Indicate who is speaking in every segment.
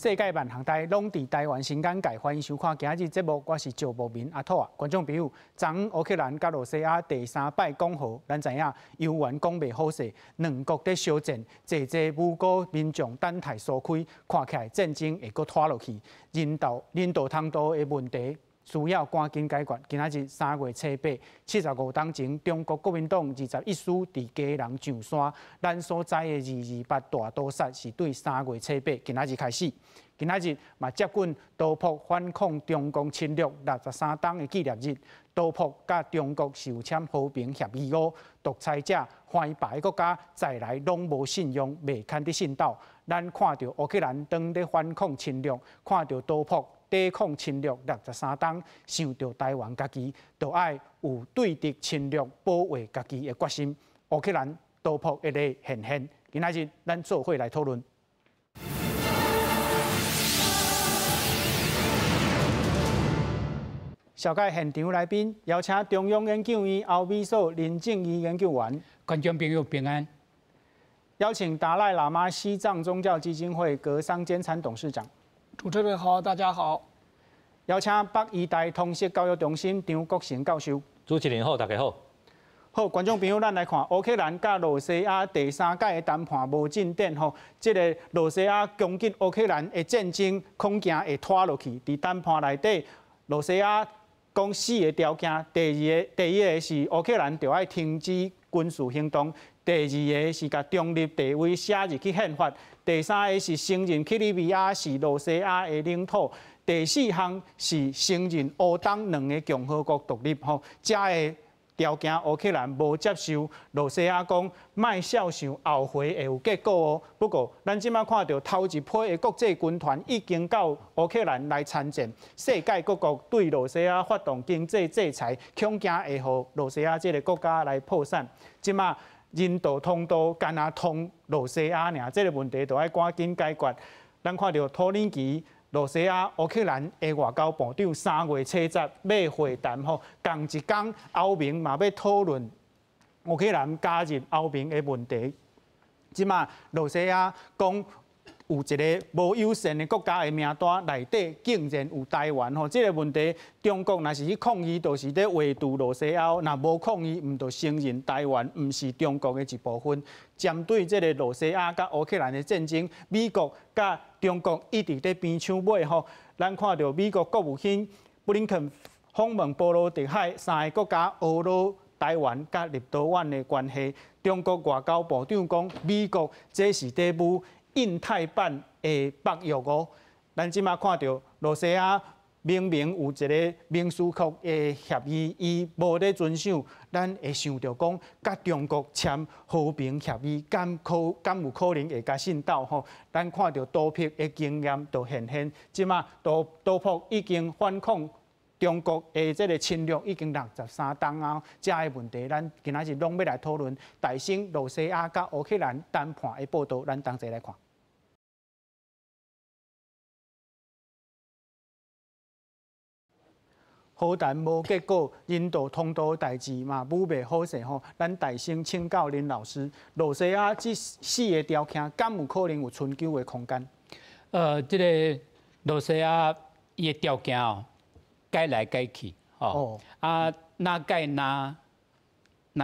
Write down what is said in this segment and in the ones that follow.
Speaker 1: 世界万行台拢伫台湾新港界，欢迎收看今日节目，我是赵博明阿土啊。观众朋友，昨昏乌克兰甲罗西亚第3摆讲和，咱知影犹原讲袂好势，两国在相战，济无辜民众等待疏开，看起来战争会阁拖落去，人道通道的问题。 需要赶紧解决。今仔日3月7日，75天前，中国国民党21师伫基隆上山，咱所在的228大屠杀是对3月7日今仔日开始。今仔日嘛接近刀폭反抗中共侵略63天的纪念日，刀폭甲中国是有签和平协议哦。独裁者欢别个国家再来拢无信用，袂堪得信道。咱看到乌克兰当咧反抗侵略，看到刀폭。 抵抗侵略63天，想到台湾家己，就爱有对敌侵略保卫家己的决心。乌克兰刀폭一个现现，今仔日咱做伙来讨论。小介现场来宾，邀请中央研究院欧美所林正义研究员，
Speaker 2: 观众朋友平安。
Speaker 1: 邀请达赖喇嘛西藏宗教基金会格桑坚参董事长。
Speaker 3: 主持人好，大家好。
Speaker 1: 邀请北医大通识教育中心张国成教授。
Speaker 4: 主持人好，大家好。
Speaker 1: 好，观众朋友，咱来看乌克兰甲罗西亚第3届的谈判无进展吼，这个罗西亚攻击乌克兰的战争恐惊会拖落去。伫谈判内底，罗西亚讲4个条件，第一个是乌克兰就要停止军事行动。 第2个是甲中立地位写入去宪法，第3个是承认克里米亚是罗西亚的领土，第4项是承认乌东2个共和国独立。吼，这个条件乌克兰无接受，罗西亚讲卖小想后悔会有结果哦。不过，咱即马看到头一批的国际军团已经到乌克兰来参战，世界各国对罗西亚发动经济制裁，恐惊会互罗西亚这个国家来破产。即马 人道通道干那通罗西亚尔，这个问题就要赶紧解决。咱看到土耳其、罗西亚、乌克兰的外交部长3月7日要会谈吼，同一天欧盟嘛要讨论乌克兰加入欧盟的问题。即马罗西亚讲。 有一个无友善的国家的名单内底，竟然有台湾吼，这个问题，中国若是去抗议，就是咧围堵罗西亚；若无抗议，唔就承认台湾唔是中国的一部分。针对这个罗西亚甲乌克兰的战争，美国甲中国一直咧边抢尾吼。咱看到美国国务卿布林肯访问波罗的海3个国家，俄罗、台湾甲立陶宛的关系。中国外交部长讲，美国这是在侮 印太版的北约哦，咱即马看到罗西亚明明有一个明斯克的协议，伊无咧遵守，咱会想到讲，甲中国签和平协议，敢有可能会甲信道吼？咱看到刀폭的经验就现，即马刀폭已经反抗中国的这个侵略已经63天啊，这个问题咱今仔日拢要来讨论。大兴罗西亚甲乌克兰谈判的报道，咱同齐来看。 好谈无结果，人道通道代志嘛，武袂好势吼。咱大声请教林老师，罗西亚这4个条件，敢有可能有春秋的空间？
Speaker 2: 这个罗西亚伊的条件哦，改来改去，吼、啊，哪改哪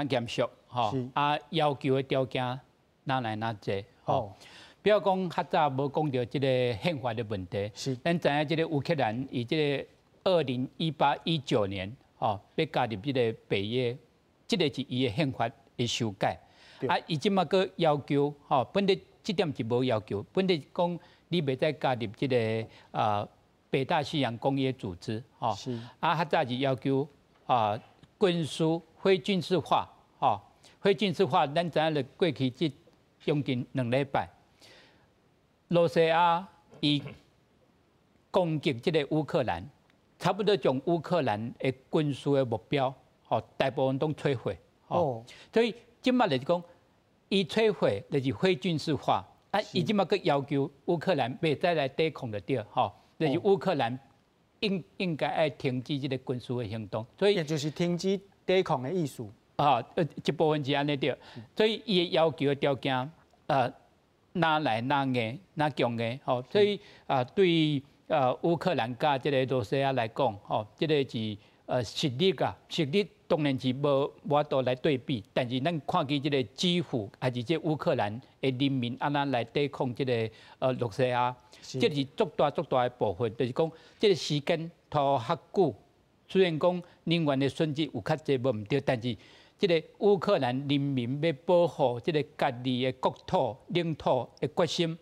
Speaker 2: 严肃，吼、啊，要求的条件哪来哪济，吼。比如讲，较早无讲到这个宪法的问题，是，咱知影这个乌克兰以这个 2018-19年，哦，要加入这个北约，这个是伊的宪法的修改。啊，伊即马个要求，吼，本来这点是无要求，本来讲你袂再加入这个北大西洋工业组织，吼。是。啊，较早是要求军事非军事化，吼，非军事化，咱知影了过去这将近2礼拜，罗西亚伊攻击这个乌克兰。 差不多将乌克兰的军事的目标，吼，大部分都摧毁，哦，所以今麦来讲，伊摧毁就是非军事化，啊，伊今麦个要求乌克兰别再来抵抗的对，吼，就是乌克兰应该要停止这个军事的行动，所以
Speaker 1: 也就是停止抵抗的意思。
Speaker 2: 啊，一部分是安尼对，所以伊要求的条件，哪来哪硬哪强硬，吼，所以对乌克兰甲即个罗西亚来讲，吼，即个是实力啊，实力当然是无法度来对比，但是咱看见即个基辅还是即乌克兰的人民安那来对抗即个罗西亚，这是足大的部分，就是讲即个时间拖较久，虽然讲能源的损失有较济无毋对，但是即个乌克兰人民要保护即个家己的国土领土的决心，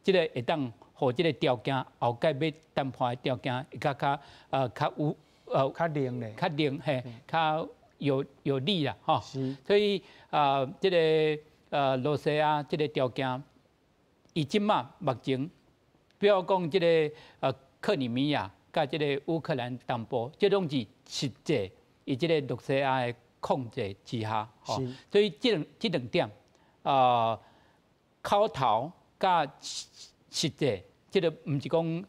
Speaker 2: 即个会当互即个条件后盖要谈判的条件会较有
Speaker 1: 较灵咧，
Speaker 2: 较灵嘿，较有利啦吼。所以即个罗西亚即个条件，伊即马目前，比如讲即个克里米亚甲即个乌克兰东部，即拢是实际伊即个罗西亚的控制之下，吼，所以即两点，口头甲实际，即个毋是讲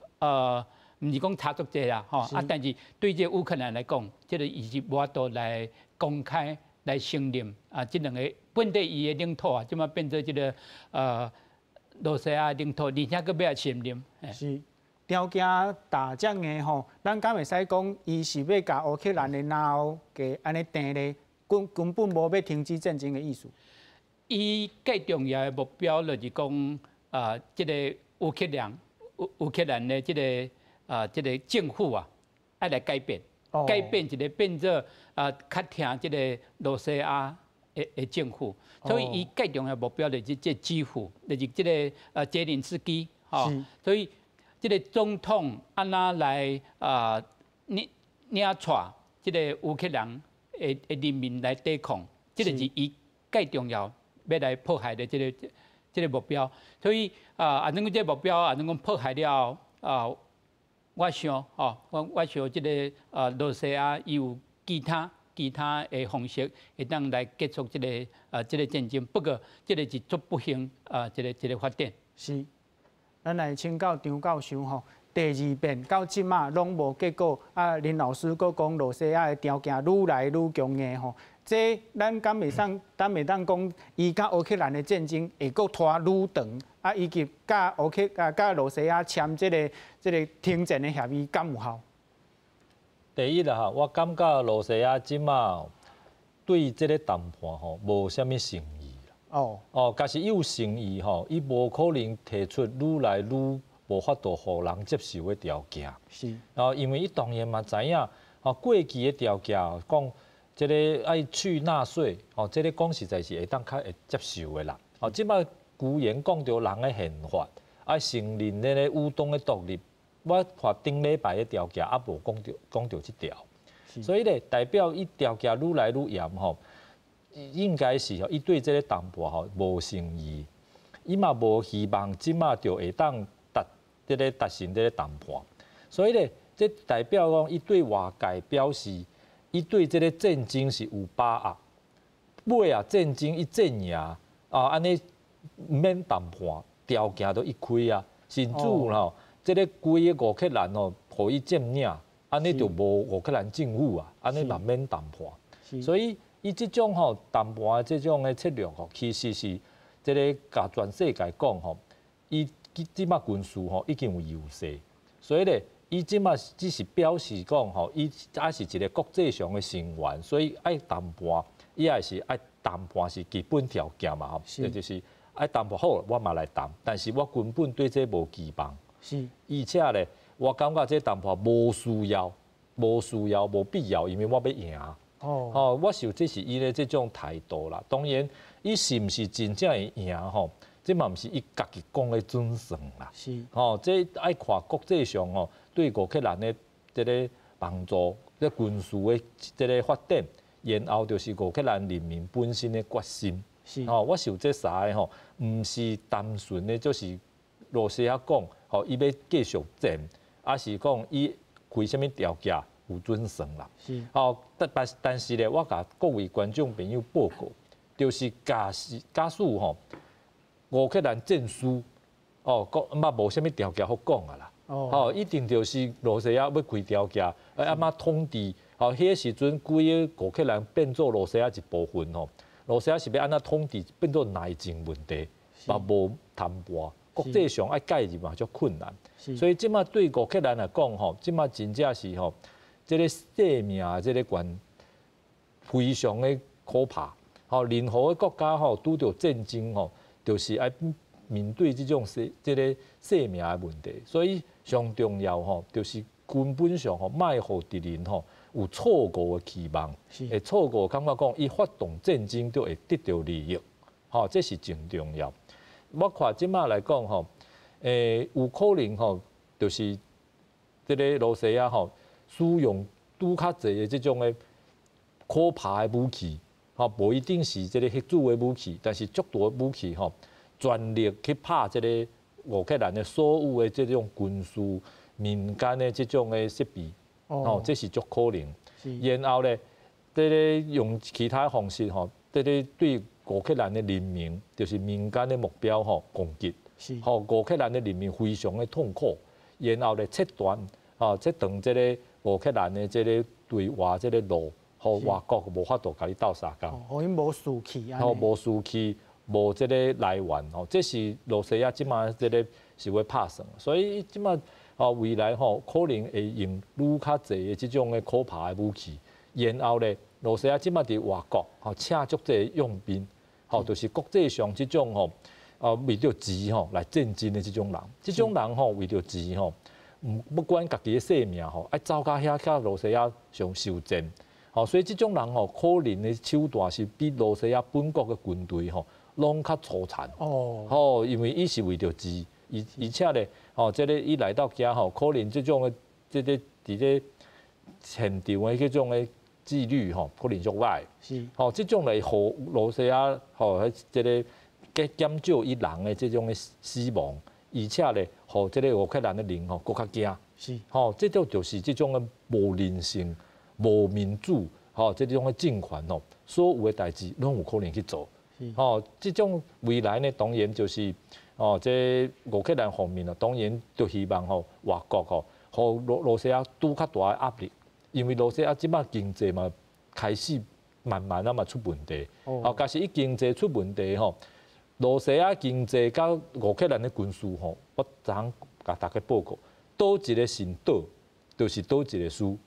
Speaker 2: 毋是讲差足济啦，吼，但是对这乌克兰来讲，即个伊是无法度来公开来承认即两个本地伊的领土啊，即马变做即个罗西亚领土，而且佫要来承认。
Speaker 1: 是条件大将的吼，咱敢会使讲伊是要甲乌克兰的脑给安尼定咧，根本无要停止战争的意思。
Speaker 2: 伊最重要的目标就是讲即个乌克兰的即个政府啊，爱来改变，改变一个变做较听即个罗西亚的政府，所以伊最重要的目标就是即基辅，就是即个泽连斯基，吼，所以即个总统安那来领带即个乌克兰的人民来对抗，即个是伊最重要要来迫害的即个目标，所以啊，侬讲即个目标啊，侬讲迫害了我想我想即个罗西亚伊有其他的方式会当来结束即个战争，不过即个是足不幸一个发展。
Speaker 1: 是，咱来请教张教授吼，第二遍到即马拢无结果，林老师佫讲罗西亚的条件愈来愈强硬吼。这咱敢袂当讲，伊甲乌克兰的战争会佫拖愈长，以及甲罗西亚签这个停战的协议，敢有效？
Speaker 4: 第一啦，我感觉罗西亚即马对这个谈判吼无啥物诚意啦。假使有诚意吼，伊无可能提出愈来愈无法度互人接受的条件。
Speaker 1: 是。
Speaker 4: 因为伊当然嘛知影，过去的条件讲。即个爱去纳税，即个讲实在是会当较会接受的啦。即摆居然讲到人的宪法，爱承认咧咧乌东的独立，我看顶礼拜的条件也无讲到即条，所以咧代表伊条件愈来愈严吼，应该是伊对即个谈判无诚意，伊嘛无希望即马就会当达成即个谈判，所以咧这代表讲伊对外界表示。伊对这个战争是有把握，尾啊战争一战赢安尼唔免谈判，条件都一开啊，甚至吼，这个规个乌克兰吼，互伊占领，安尼就无乌克兰政府啊，安尼嘛免谈判。所以伊即种吼谈判的这种的策略吼，其实是这个甲全世界讲吼，伊即马军事吼已经有优势，所以咧。伊即马只是表示讲吼，伊也是一个国际上的成员，所以爱谈判，伊也是爱谈判是基本条件嘛吼，就是爱谈判好，我嘛来谈，但是我根本对这无期望。
Speaker 1: 是，
Speaker 4: 而且咧，我感觉这谈判无需要、无必要，因为我要赢。我想这是伊的这种态度啦。当然，伊是毋是真正会赢吼？这嘛毋是伊家己讲的准算啦。
Speaker 1: 是，
Speaker 4: 这爱看国际上吼对乌克兰的这个帮助，这军事的这个发展，然后就是乌克兰人民本身的决心。
Speaker 1: 是，
Speaker 4: 我想这三个吼，毋是单纯的就是罗西亚讲，伊要继续战，还是讲伊开什么条件有准算啦。
Speaker 1: 是，
Speaker 4: 但是咧，我甲各位观众朋友报告，就是假使吼。乌克兰战输，嘛无啥物条件好讲啊啦，一定就是罗西亚要开条件，嘛统治，迄个时阵规个乌克兰变做罗西亚一部分吼，罗西亚是要安怎统治变做内政问题，嘛无谈判，国际上爱介入嘛足困难。所以即马对乌克兰来讲吼，即马真正是吼，即个性命即个关非常的可怕。吼，任何的国家吼拄着战争吼，就是爱面对即种即个性命的问题。所以上重要吼，就是根本上吼，卖互敌人吼有错误的期望，会错误感觉讲伊发动战争就会得到利益。吼，这是真重要。我看即马来讲吼，有可能吼，就是即个罗西亚吼，使用拄较侪的即种的可怕的武器。吼，无一定是即个核子的武器，但是足大的武器吼，全力去拍即个乌克兰的所有的即种军事、民间的即种的设备，吼，这是足可能。然后咧，即个用其他方式吼，即个对乌克兰的人民，就是民间的目标吼攻击，吼乌克兰的人民非常的痛苦。然后咧切断，切断即个乌克兰的即个对外即个路。互外国无法度甲你斗相共，
Speaker 1: 互因无士气
Speaker 4: 吼无士气，无即个来源吼，这是罗西亚即马即个是会拍算，所以即马未来吼可能会用愈较侪的即种的可怕的武器，然后咧罗西亚即马伫外国吼请足侪用兵，吼就是国际上即种吼为着钱吼来战争的即种人，即种人吼为着钱吼，不管家己的性命吼，爱走到遐罗西亚上受战。吼，所以即种人吼，可能的手段是比罗西亚本国的军队吼，拢较粗残。吼，因为伊是为着钱，而且咧，吼，即个伊来到遐吼，可能即种的，即个伫咧现场的迄种的纪律吼，可能足歹。是。吼，即种来互罗西亚吼，即个减少伊人的即种的死亡，而且咧，互即个乌克兰的人吼，更较惊。是。吼，即种就是即种的无人性。无民主，吼，这种的政权吼，所有的代志拢有可能去做，吼，这种未来呢，当然就是，这乌克兰方面啊，当然就希望吼，外国吼，互罗西亚拄较大的压力，因为罗西亚即摆经济嘛开始慢慢嘛出问题，假使伊经济出问题吼，罗西亚经济甲乌克兰的军事吼，我昨昏甲大家报告，倒一个先倒，就是倒一个输。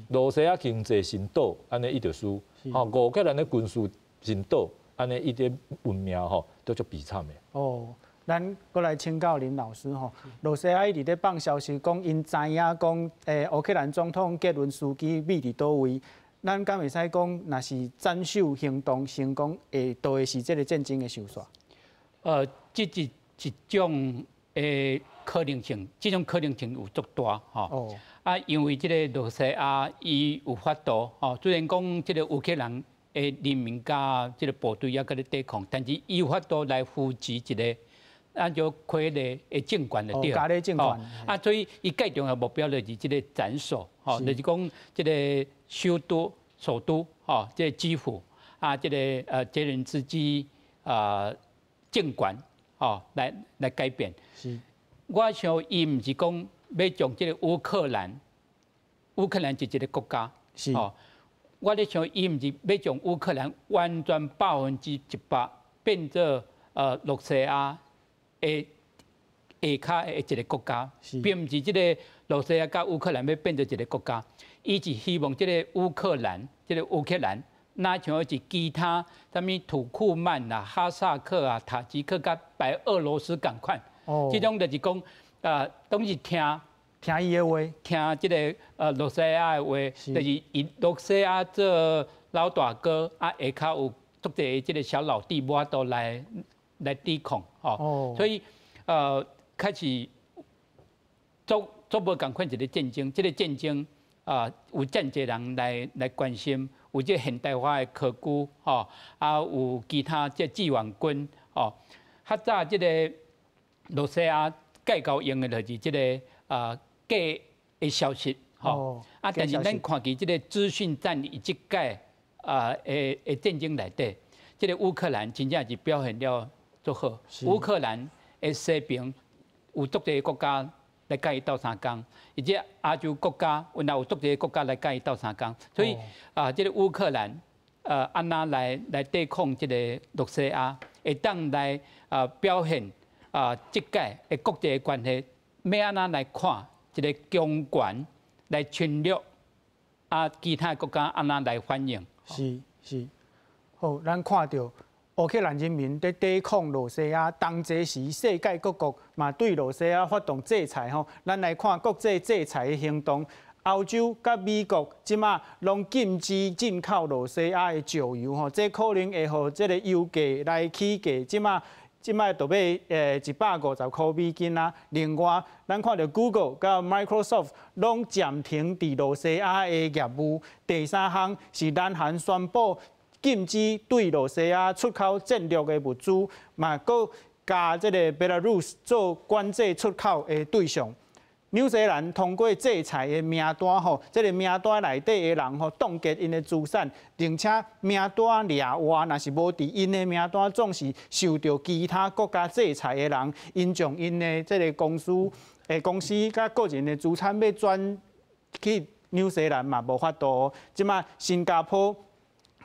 Speaker 4: 罗西亚经济先倒，安尼伊就输；吼，乌克兰的军事先倒，安尼伊的文明吼都足悲惨的。
Speaker 1: 咱过来请教林老师吼，罗西亚伊伫咧放消息讲，因知影讲，乌克兰总统泽伦斯基秘伫倒位，咱敢会使讲，若是斩首行动成功，都会是这个战争的收煞？
Speaker 2: 这是一种可能性，这种可能性有足大吼。因为这个罗西亚伊有法度吼，虽然讲这个乌克兰的人民甲这个部队也搁咧抵抗，但是伊有法度来扶持一个按照傀儡的政权就对了。所以伊最重要目标就是这个斩首，就是讲这个首都这个基辅这个泽连斯基政权来改变。我想伊毋是讲。要将这个乌克兰是一个国家，我咧想伊毋是要将乌克兰完全100%变做罗西亚的下骹的一个国家，并毋是这个罗西亚甲乌克兰要变做一个国家，伊是希望这个乌克兰，那像是其他什么土库曼啦、哈萨克啊、塔吉克甲白俄罗斯共款，这种就是讲。当是听
Speaker 1: 伊的话，
Speaker 2: 听这个罗西亚的话，就是以罗西亚做老大哥，下骹有足侪这个小老弟，无法度来抵抗，所以开始做无共款一个战争，这个战争有真侪人来关心，有这现代化的科技，有其他这志愿军，较早这个罗西亚。介高用的就是这个假的消息，但是咱看起这个资讯战以即届的战争内底，这个乌克兰真正是表现了足好。乌克兰的西边有足侪国家来甲伊斗相共，而且亚洲国家有足侪国家来甲伊斗相共，所以这个乌克兰安那来抵抗这个罗西亚，会当来表现即届的国际关系，要安怎来看一个强权来侵略其他国家安怎来反应？
Speaker 1: 是，好，咱看到乌克兰人民在抵抗罗西亚，当这时世界各国嘛对罗西亚发动制裁吼。咱来看国际制裁的行动，欧洲甲美国即马拢禁止进口罗西亚的石油吼，这可能会互这个油价来起价，即摆就要150块美金啊。另外，咱看到 Google 甲 Microsoft 拢暂停伫罗西亚的业务。第三项是南韩宣布禁止对罗西亚出口战略的物资，嘛，搁加这个 Belarus 做管制出口的对象。纽西兰通过制裁的名单吼，这个名单内底的人吼冻结因的资产，并且名单掠外，若是无伫因的名单，总是受到其他国家制裁的人，因将因的这个公司甲个人的资产要转去纽西兰嘛，无法度。即马新加坡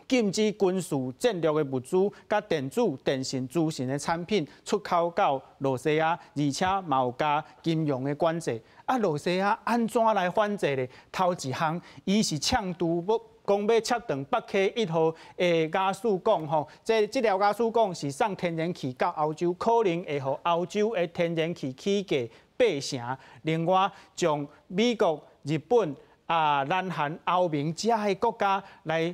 Speaker 1: 禁止军事战略的物资、甲电子、电信、资讯的产品出口到罗西亚，而且嘛有加金融的管制。罗西亚安怎来反制呢？头一项，伊是呛度讲要切断北溪1号的加速管吼，这条加速管是送天然气到欧洲，可能会互欧洲的天然气起价8成。另外，从美国、日本、南韩、欧盟这些国家来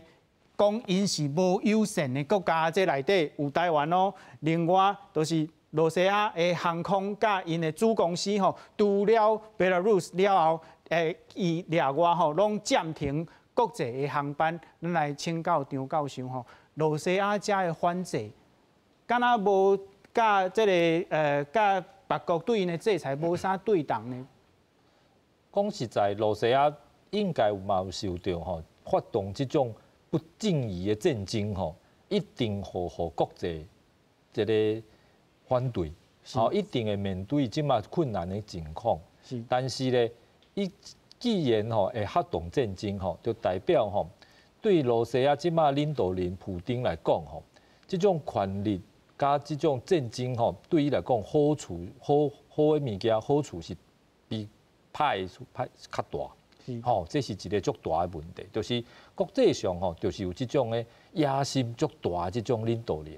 Speaker 1: 讲，因是无友善的国家，这内底有台湾哦。另外，就是罗西亚的航空甲因的子公司吼，除了 Belarus 了后，伊掠外吼，拢暂停国际的航班。咱来请教张教授吼，罗西亚遮的反制，敢若无甲这个甲别国对因的制裁无啥对等呢？
Speaker 4: 讲实在，罗西亚应该有受到吼发动这种不正义的战争吼，一定互国际这个反对，一定会面对即马困难的情况。但是咧，伊既然会发动战争就代表对罗西亚即马领导人普丁来讲这种权力加这种战争对伊来讲好的物件好处是比歹较大。这是一个足大的问题，就是国际上就是有这种的野心足大的这种领导人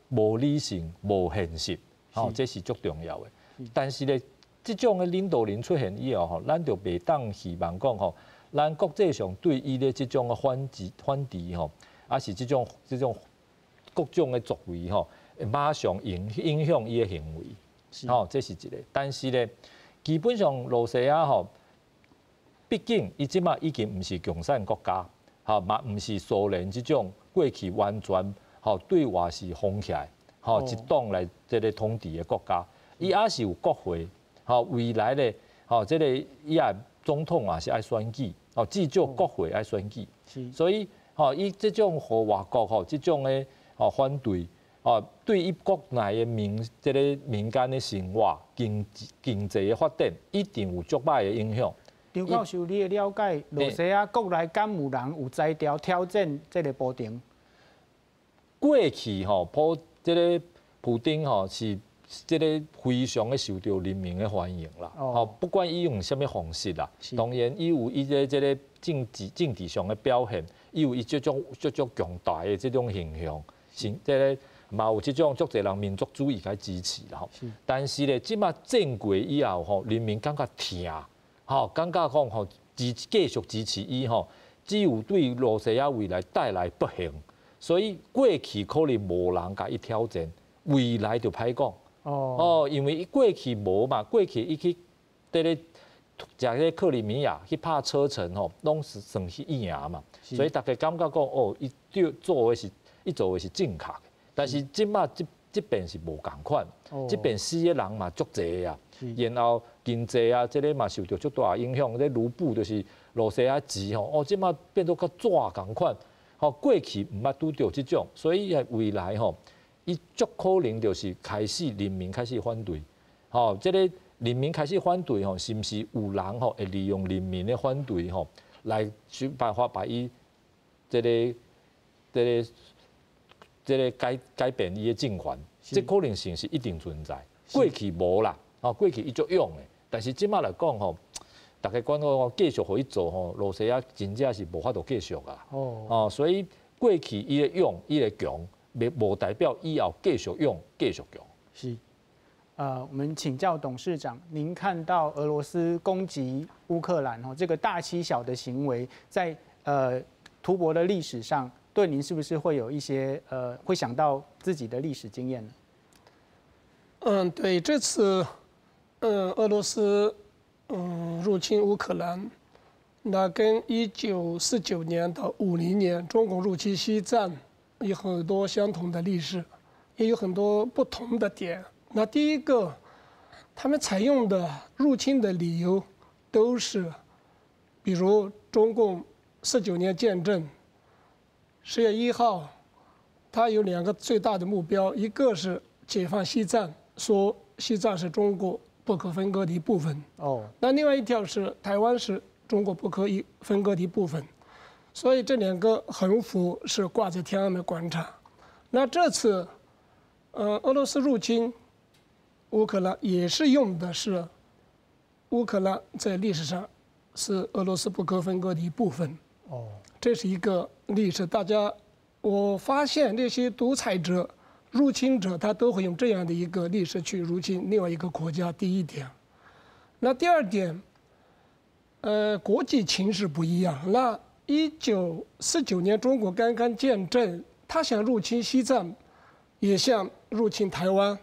Speaker 4: 无理性、无现实，这是足重要的。但是咧，这种的领导人出现以后咱就袂当希望讲咱国际上对伊的这种的反制还是这种各种的作为马上影响伊的行为，这是一个。但是咧，基本上罗西亚毕竟伊即马已经毋是共产国家，嘛毋是苏联这种过去完全对外是封起来，一党来这个统治的国家。伊也是有国会，未来咧，这个伊也总统也是爱选举，至少国会爱选举。所以，伊这种互外国这种的反对，对伊国内的这个民间的生活、经济的发展，一定有足歹的影响。
Speaker 1: 张教授，你的了解，罗西亚国内敢有人有才调挑战这个普丁？
Speaker 4: 过去这个普丁是这个非常的受到人民的欢迎啦。不管伊用什么方式啦，当然伊有伊的这个政治上的表现，伊有伊这种强大的这种形象，这个嘛有这种足侪人民族主义来支持啦。但是咧，即马战过以后人民感觉疼。感觉讲继续支持伊只有对罗西亚未来带来不幸，所以过去可能无人甲伊挑战，未来就歹讲。因为伊过去无嘛，过去伊去在咧食个克里米亚去拍车臣拢是算是赢嘛，所以大家感觉讲伊做的是正确的，但是即马这边是无共款，这边死的人嘛足侪啊，然后经济啊，这个嘛受到足大影响。这卢布就是罗西亚钱这马变做较纸共款。过去毋捌拄到这种，所以未来伊足可能就是开始人民开始反对。这个人民开始反对是毋是有人会利用人民的反对来想办法把伊这个这个改变伊的政权，这可能性是一定存在。过去无啦，过去伊足勇的，但是即摆来讲吼，大家讲讲继续互伊做吼，罗西亚真正是无法度继续啊。所以过去伊的勇，伊的强，无代表以后继续勇，继续强。
Speaker 1: 是。我们请教董事长，您看到俄罗斯攻击乌克兰这个大欺小的行为，在图博的历史上，对您是不是会有一些会想到自己的历史经验呢？
Speaker 3: 对，这次俄罗斯入侵乌克兰，那跟1949年到50年中共入侵西藏有很多相同的历史，也有很多不同的点。那第一个，他们采用的入侵的理由都是，比如中共49年建政，10月1号，它有2个最大的目标，一个是解放西藏，说西藏是中国不可分割的一部分。那另外一条是台湾是中国不可分割的一部分，所以这2个横幅是挂在天安门广场。那这次，俄罗斯入侵乌克兰也是用的是乌克兰在历史上是俄罗斯不可分割的一部分。这是一个历史。我发现这些独裁者、入侵者，他都会用这样的一个历史去入侵另外一个国家。第一点，那第二点，国际情势不一样。那1949年中国刚刚建政，他想入侵西藏，也想入侵台湾。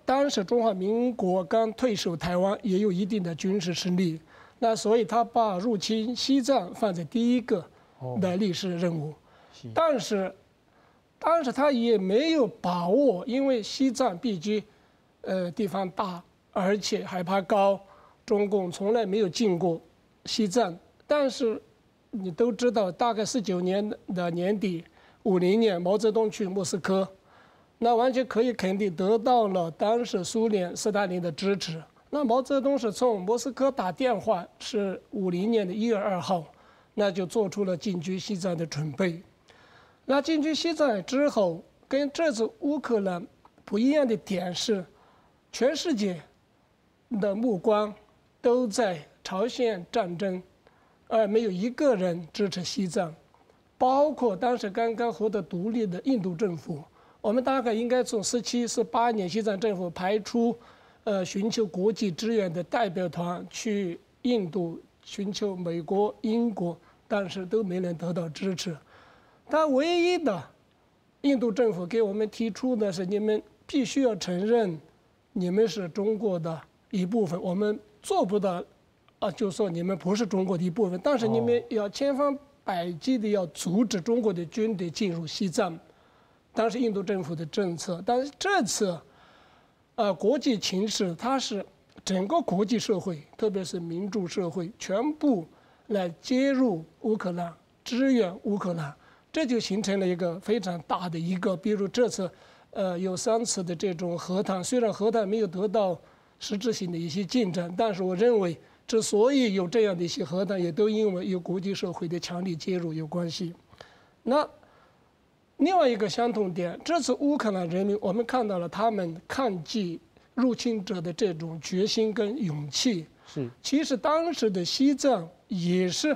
Speaker 3: 当时中华民国刚退守台湾，也有一定的军事实力，那所以他把入侵西藏放在第一个的历史任务。但是他也没有把握，因为西藏毕竟地方大，而且海拔高，中共从来没有进过西藏。但是你都知道，大概49年的年底，50年毛泽东去莫斯科。那完全可以肯定得到了当时苏联斯大林的支持。那毛泽东是从莫斯科打电话，是50年的1月2号，那就做出了进军西藏的准备。那进军西藏之后，跟这次乌克兰不一样的点是，全世界的目光都在朝鲜战争，而没有一个人支持西藏，包括当时刚刚获得独立的印度政府。我们大概应该从17、18年西藏政府派出寻求国际支援的代表团去印度寻求美国、英国，但是都没能得到支持。但唯一的印度政府给我们提出的是，你们必须要承认你们是中国的一部分，我们做不到就说你们不是中国的一部分，但是你们要千方百计的要阻止中国的军队进入西藏。当时印度政府的政策，但是这次，国际情势，它是整个国际社会，特别是民主社会，全部来介入乌克兰，支援乌克兰，这就形成了一个非常大的一个，比如这次，有3次的这种和谈，虽然和谈没有得到实质性的一些进展，但是我认为，之所以有这样的一些和谈，也都因为有国际社会的强力介入有关系。那另外一个相同点，这次乌克兰人民，我们看到了他们抗击入侵者的这种决心跟勇气。其实当时的西藏也是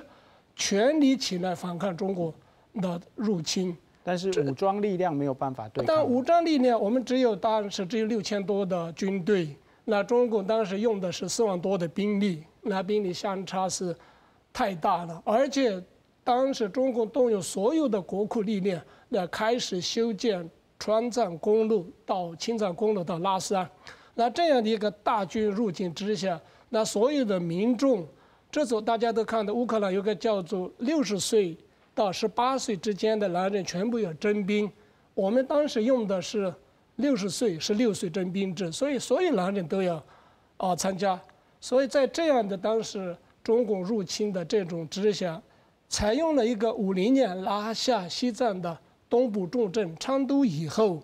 Speaker 3: 全力起来反抗中国的入侵，
Speaker 1: 但是武装力量没有办法对抗。
Speaker 3: 但武装力量，我们当时只有6000多的军队，那中共当时用的是4万多的兵力，那兵力相差是太大了，而且当时中共动用所有的国库力量。那开始修建川藏公路到青藏公路到拉萨，那这样的一个大军入侵之下，那所有的民众，这次大家都看到乌克兰有个叫做60岁到18岁之间的男人全部要征兵，我们当时用的是60岁、16岁征兵制，所以所有男人都要参加，所以在这样的当时中共入侵的这种之下，采用了一个50年拿下西藏的东部重镇昌都以后，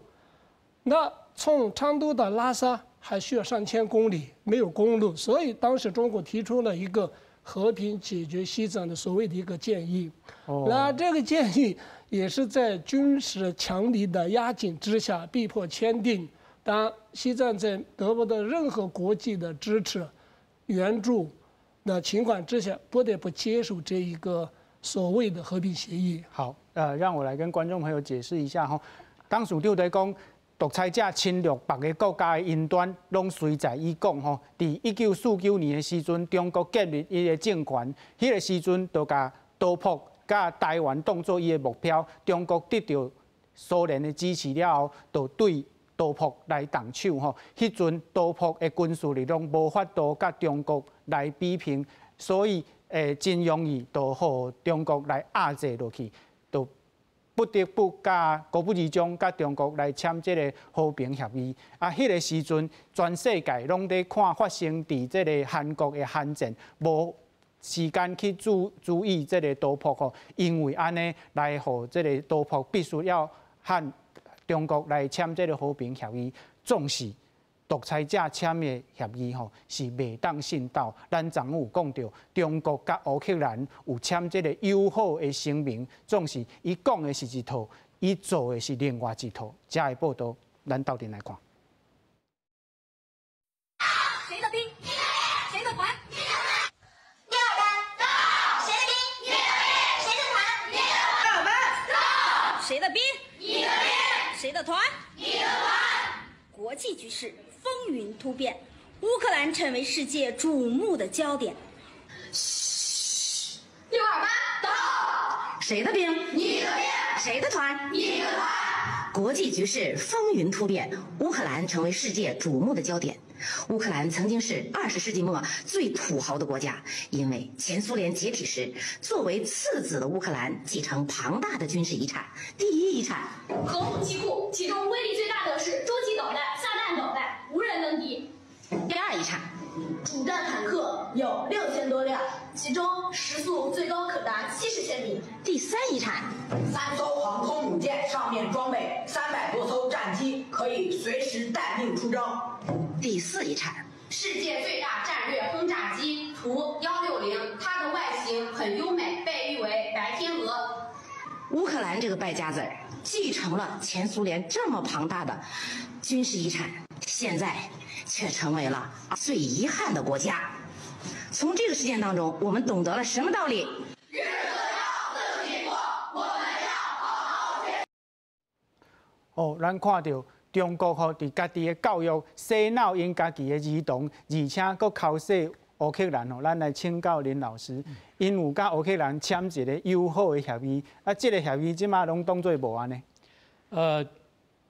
Speaker 3: 那从昌都到拉萨还需要3000公里，没有公路，所以当时中国提出了一个和平解决西藏的所谓的一个建议。那这个建议也是在军事强力的压紧之下被迫签订。当西藏在得不到任何国际的支持、援助的情况之下，不得不接受这一个所谓的和平协议。
Speaker 1: 好，让我来跟观众朋友解释一下哈。当属六在讲，独裁者侵略别个国家的因端，拢随在伊讲吼。伫1949年的时阵，中国建立伊个政权，迄个时阵就甲东埔甲台湾当做伊的目标。中国得到苏联的支持了后，就对东埔来动手吼。迄阵东埔的军事力量无法度甲中国来比拼，所以真容易就互中国来压制落去，就不得不甲国不二中甲中国来签这个和平协议。啊，迄个时阵，全世界拢在看发生伫这个韩国的韩战，无时间去注意这个东埔吼，因为安尼来互这个东埔必须要和中国来签这个和平协议，总是独裁者签的协议吼是袂当信道。咱昨有讲到，中国甲乌克兰有签这个友好的声明，总是伊讲的是一套，伊做的是另外一套。这个报道，咱斗阵来看。
Speaker 5: 谁的兵？谁的团？第二班到。谁的兵？你的兵。谁的团？你的团。第二班到。谁的兵？你的兵。谁的团？你的团。国际局势风云突变，乌克兰成为世界瞩目的焦点。嘘，第二班到。谁的兵？你的兵。谁的团？你的团。
Speaker 6: 国际局势风云突变，乌克兰成为世界瞩目的焦点。乌克兰曾经是20世纪末最土豪的国家，因为前苏联解体时，作为次子的乌克兰继承庞大的军事遗产。第一遗产，
Speaker 7: 核武器库，其中威力最大的是洲际导弹、撒旦导弹，无人能敌。
Speaker 6: 第二遗产，
Speaker 7: 主战坦克有6000多辆，其中时速最高可达70千米。
Speaker 6: 第三遗产
Speaker 8: ，3艘航空母舰，上面装备300多艘战机，可以随时待命出征。
Speaker 6: 第四遗产，
Speaker 7: 世界最大战略轰炸机图160，它的外形很优美，被誉为白天鹅。
Speaker 6: 乌克兰这个败家子儿继承了前苏联这么庞大的军事遗产，现在却成为了最遗憾的国家。从这个事件当中，我们懂得了什么道理？
Speaker 5: 日子要自己过，我们要好好学。
Speaker 1: 哦，咱看到中国吼伫家己的教育洗脑因家己的儿童，而且佫考试乌克兰吼，咱来请教林老师，因有甲乌克兰签一个友好的协议，啊，这个协议即马拢当做无安尼。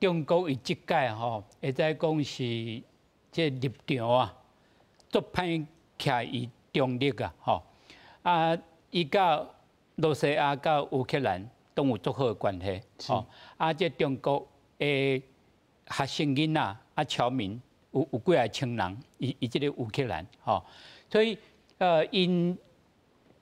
Speaker 2: 中国伊即届吼，会使讲是这立场啊，足歹徛伊中立啊，吼啊，伊甲罗西亚、甲乌克兰都有足好的关系，吼啊，这中国的学生囡仔啊，侨民有几啊千人，伊即个乌克兰，吼，所以因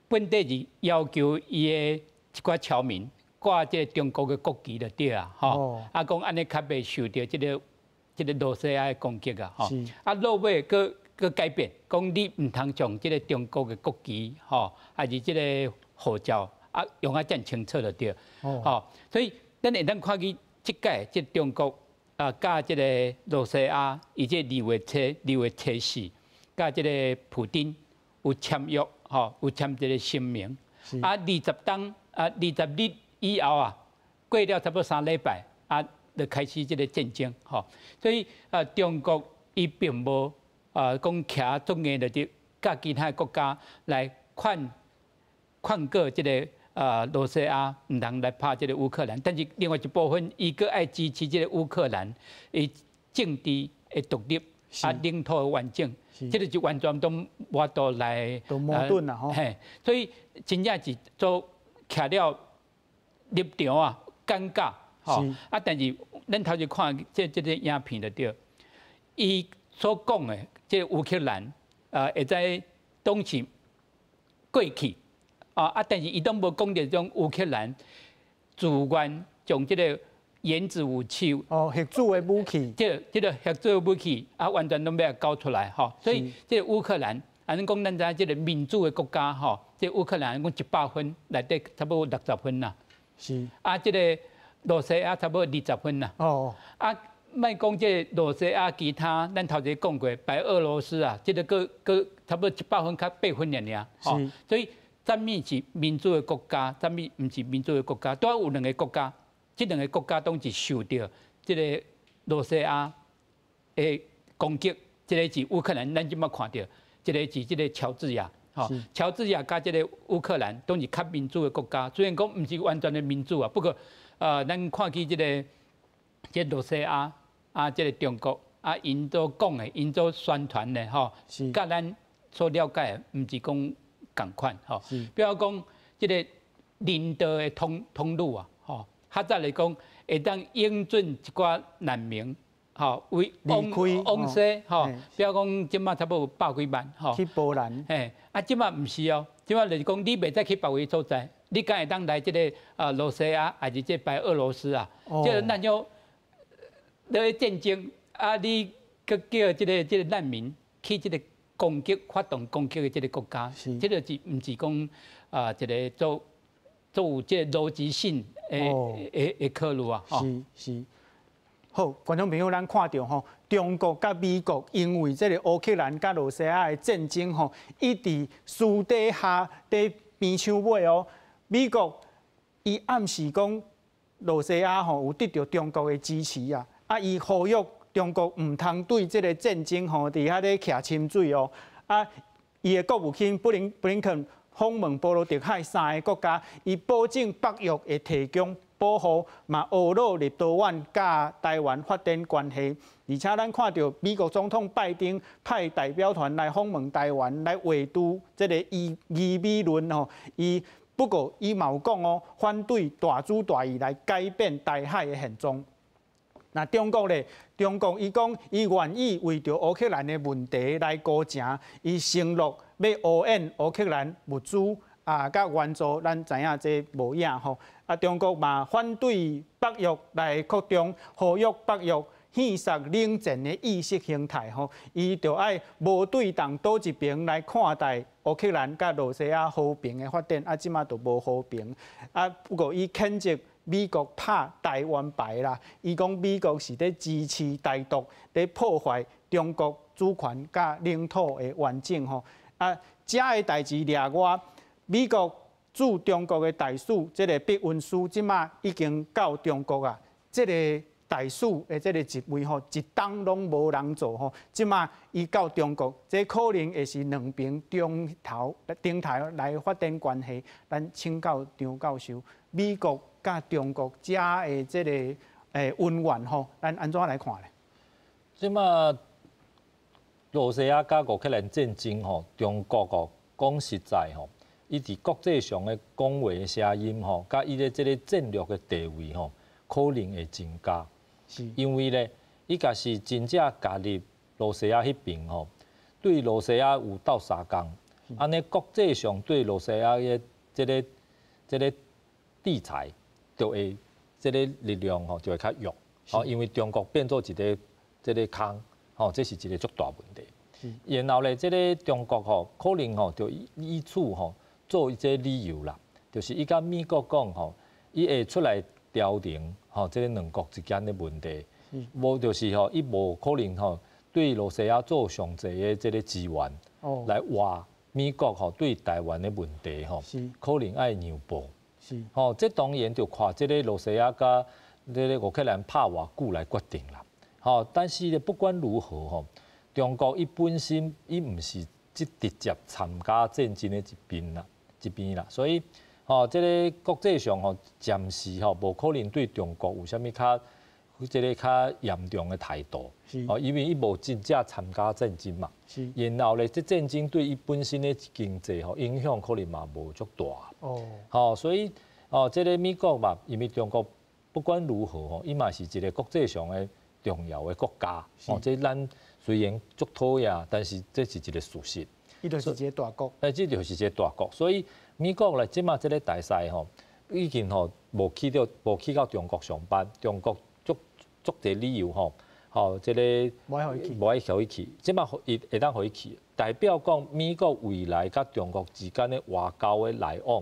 Speaker 2: 本地人要求伊的一寡侨民挂这中国的国旗就对啊，吼，啊讲安尼较袂受到即个罗西亚的攻击啊，吼，啊落尾佮改变，讲你唔通将即个中国的国旗，吼，还是即个号召啊用啊真清楚就对，吼，所以咱会当看见即届即中国啊，甲即个罗西亚，以及2月7日，甲即个普丁有签约，吼，有签一个声明，啊20当啊20日以后啊，过了差不多3礼拜啊，就开始即个战争，吼，所以中国伊并无讲徛足硬着伫甲其他国家来劝告即个罗西亚唔通来拍即个乌克兰，但是另外一部分伊佫爱支持即个乌克兰伊政治的独立啊，领土的完整，即个就完全都无法度来
Speaker 1: 都矛盾啦吼。
Speaker 2: 嘿，所以真正是做徛了立场啊，尴尬吼啊，但是咱头就看这个影片就对，伊所讲的即个乌克兰会使当时过去。但是伊都无讲到种乌克兰自愿将即个原子武器
Speaker 1: 核子的武器，
Speaker 2: 即个核子武器完全都要交出来吼。所以即个乌克兰，咱讲咱知即个民主的国家吼，即个乌克兰讲100分内底差不多60分啦。
Speaker 1: 是
Speaker 2: 啊，这个罗西亚差不多20分啦。哦。啊，莫讲这罗西亚其他，咱头前讲过，白俄罗斯啊，这个个差不多100分，较8分尔。哦。所以，咱咪是民主的国家，咱咪唔是民主的国家，都有2个国家，这2个国家都是受到这个罗西亚的攻击。这个是乌克兰，咱即马看到，这个是这个乔治亚，吼，乔治亚加这个乌克兰都是较民主的国家，虽然讲唔是完全的民主啊，不过咱看起这罗西亚啊，这个中国啊，因所讲的，因所宣传的，吼，甲咱所了解的，唔是讲共款，吼。比如讲，这个人道的通路啊，吼，较早来讲，会当应准一寡难民。吼，为往西吼，比如讲，即马差不多100几万吼。
Speaker 1: 去波兰。
Speaker 2: 嘿，啊，即马唔是哦，即马就是讲，你袂再去别位所在，你敢会当来即个罗西亚，还是即白俄罗斯啊？即个咱就咧战争啊，你佮叫即个难民去即个攻击、发动攻击的即个国家，即个是唔是讲一个做有即个逻辑性的考虑啊？
Speaker 1: 是。好，观众朋友，咱看到吼，中国甲美国因为这个乌克兰甲罗西亚的战争吼，一直私底下在边抢尾哦。美国伊暗示讲罗西亚吼有得到中国的支持啊，啊，伊呼吁中国唔通对这个战争吼伫遐咧徛亲嘴哦。啊，伊的国务卿布林肯访问波罗的海3个国家，伊保证北约会提供保护嘛，俄罗立陶宛甲台湾发展关系，而且咱看到美国总统拜登派代表团来访问台湾，来围堵这个伊美论吼。不过伊嘛有讲哦，反对大主大意来改变台海的现状。那中国咧，中国伊讲伊愿意为着乌克兰的问题来高情，伊承诺要援援乌克兰物资啊，甲援助咱知影这无影吼。啊，中国嘛反对北约来扩张，呼吁北约现实冷战的意识形态吼，伊就爱无对当倒一边来看待乌克兰甲罗西亚和平的发展，啊，即马都无和平。啊，不过伊谴责美国拍台湾牌啦，伊讲美国是咧支持台独，咧破坏中国主权甲领土的完整吼。啊，这个代志掠我美国驻中国的大使，这个毕文书，即马已经到中国啊。这个大使的这个职位吼，一党拢无人做吼。即马伊到中国，这可能会是两边顶台来发展关系。咱请教张教授，美国甲中国遮的这个恩怨吼，咱安怎来看咧？
Speaker 4: 即马罗西亚甲乌克兰战争吼，中国哦讲实在吼。伊伫国际上的讲话的声音吼，甲伊的这个战略的地位吼，可能会增加。是因为咧，伊家是真正加入罗西亚迄边吼，对罗西亚有斗相共，安尼国际上对罗西亚的这个制裁，就会这个力量吼就会较弱。吼，因为中国变做一个这个空，吼，这是一个足大问题。然后咧，这个中国吼，可能吼就以此吼。做一个理由啦，就是伊甲美国讲吼，伊会出来调停吼，即个两国之间的问题，无就是吼，伊无可能吼对罗西亚做上济的即个资源，来话美国吼对台湾的问题吼，可能爱让步，吼，这当然就看即个罗西亚甲即个乌克兰拍偌久来决定啦，吼，但是咧不管如何吼，中国伊本身伊毋是即直接参加战争的一边啦，所以吼，即个国际上吼，暂时吼无可能对中国有啥物即个较严重的态度，哦，因为伊无真正参加战争嘛，然后咧，即战争对伊本身的经济吼影响可能嘛无足大，吼，所以即个美国嘛，因为中国不管如何吼，伊嘛是一个国际上的重要的国家，即咱虽然足讨厌，但是这是一个事实。
Speaker 1: 伊就是一个大国，
Speaker 4: 这就是一个大国，所以美国咧，即马即个大赛吼，已经吼无去到中国上班，中国足侪理由吼，即个无爱互伊去，即马会当互伊去，代表讲美国未来甲中国之间的外交的来往，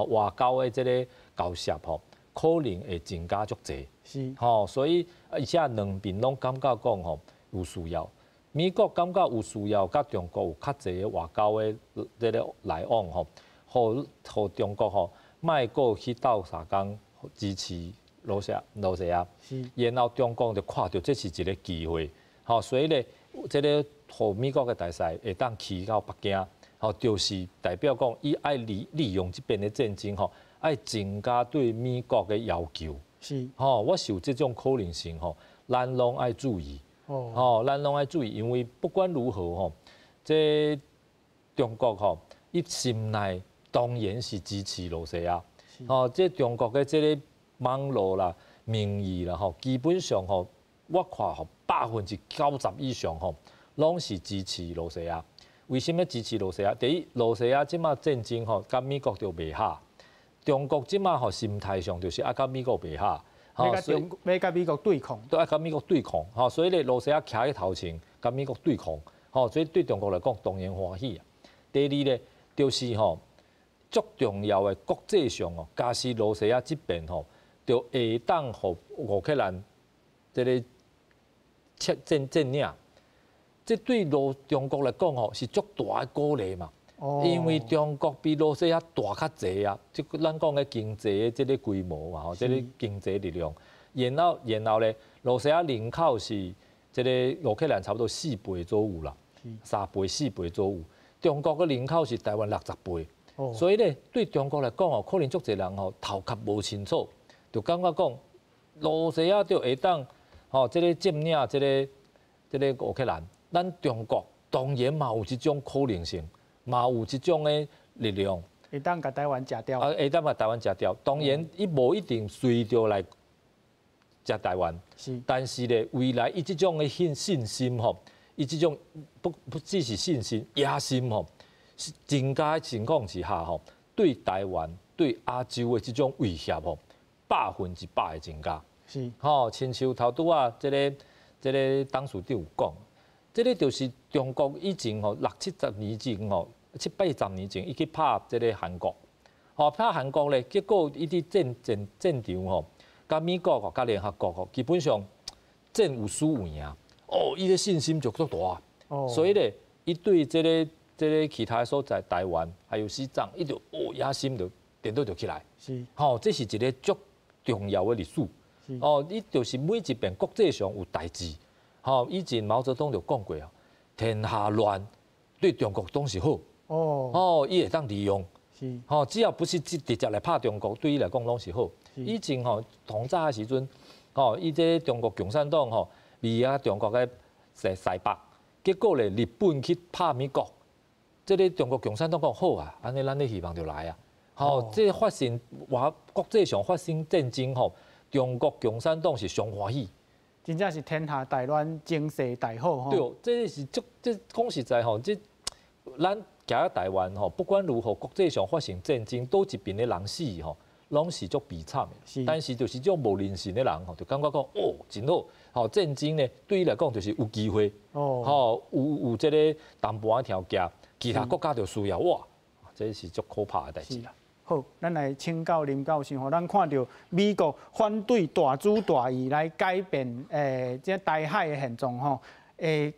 Speaker 4: 外交的即个交涉吼，可能会增加足济。
Speaker 1: 是。
Speaker 4: 所以而且两边拢感觉讲吼有需要。美国感觉有需要，甲中国有较济的外交的这个来往吼，互中国吼，卖过去斗相共支持罗西亚，然后中国就看到这是一个机会，所以咧，这个互美国的大使会当去到北京，就是代表讲伊爱利用这边的战争吼，爱增加对美国的要求，我是有这种可能性吼，咱拢爱注意。咱拢爱注意，因为不管如何吼，这中国吼，伊心内当然是支持罗西亚。这中国的这个网络啦、民意啦吼，基本上吼，我看吼90%以上吼，拢是支持罗西亚。为什么支持罗西亚？第一，罗西亚即马战争吼，甲美国就袂合。中国即马吼心态上就是甲美国袂合。
Speaker 1: 要甲美国对抗，
Speaker 4: 都爱甲美国对抗，所以咧，罗西亚徛喺头前，甲美国对抗，所以对中国来讲当然欢喜啊。第二咧，就是足重要的国际上假使罗西亚这边就会当互乌克兰这个占领，这对中国来讲是足大的鼓励嘛。因为中国比罗西亚大较济啊，即咱讲的经济的这个规模嘛，这个经济力量。然后咧，罗西亚人口是这个乌克兰差不多4倍左右啦，3倍4倍左右。中国的人口是台湾60倍，所以咧对中国来讲可能足侪人头壳无清楚，就感觉讲罗西亚就会当这个占领这个乌克兰，咱中国当然嘛有这种可能性。嘛有这种的力量，
Speaker 1: 会当甲台湾食掉。
Speaker 4: 会当甲台湾食掉。当然，伊无一定随着来食台湾。但是咧，未来伊这种的信心吼，伊这种不只是信心，野心吼，是增加的情况之下吼，对台湾、对亚洲的这种威胁吼，100%的增加。亲像头拄啊，这个董事长有讲，这个就是中国以前60-70年前7-80年前，伊去拍这个韩国，拍韩国咧，结果伊伫战场甲美国甲联合国基本上战有输有赢，伊的信心就足大，所以咧，伊对这个其他所在台湾还有西藏，伊就野心就颠倒就起来，这是一个足重要的历史，伊就是每一遍国际上有代志，以前毛泽东就讲过啊，天下乱对中国当是好。伊会当利用，只要不是直接来拍中国，对伊来讲拢是好。以前统早的时阵，伊这中国共产党利用中国的西北，结果咧日本去拍美国，这个中国共产党讲好啊，安尼咱咧希望就来啊。这发生国际上发生战争中国共产党是上欢喜，
Speaker 1: 真正是天下大乱，经世大好。
Speaker 4: 对，这是这讲实在这咱。徛喺台湾不管如何，国际上发生战争，倒一边的人死拢是足悲惨的。但是就是种无人性的人就感觉讲真好，战争呢对伊来讲就是有机会，有这个谈判条件，其他国家就需要我，这是足可怕的代志啦。
Speaker 1: 好，咱来请教林教授咱看到美国反对大主大意来改变这台海的现状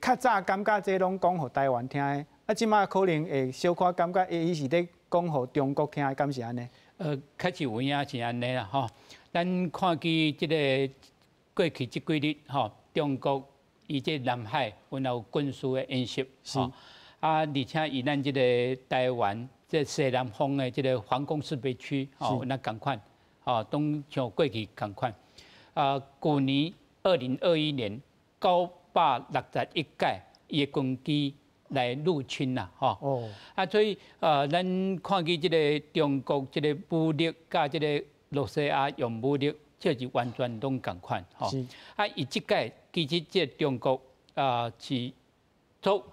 Speaker 1: 较早感觉这拢讲互台湾听的。即马可能会小可感觉，伊是咧讲互中国听，敢是安尼？
Speaker 2: 确实有影是安尼啦，咱看见即个过去即几日，中国伊即南海有军事的演习，而且以咱即个台湾即西南方的即个防空识别区，那共款，都像过去共款。去年2021年961届伊的军机。来入侵啦，所以咱看见即个中国即个武力，甲即个罗西亚用武力，这是完全拢共款，伊即届其实即个中国是做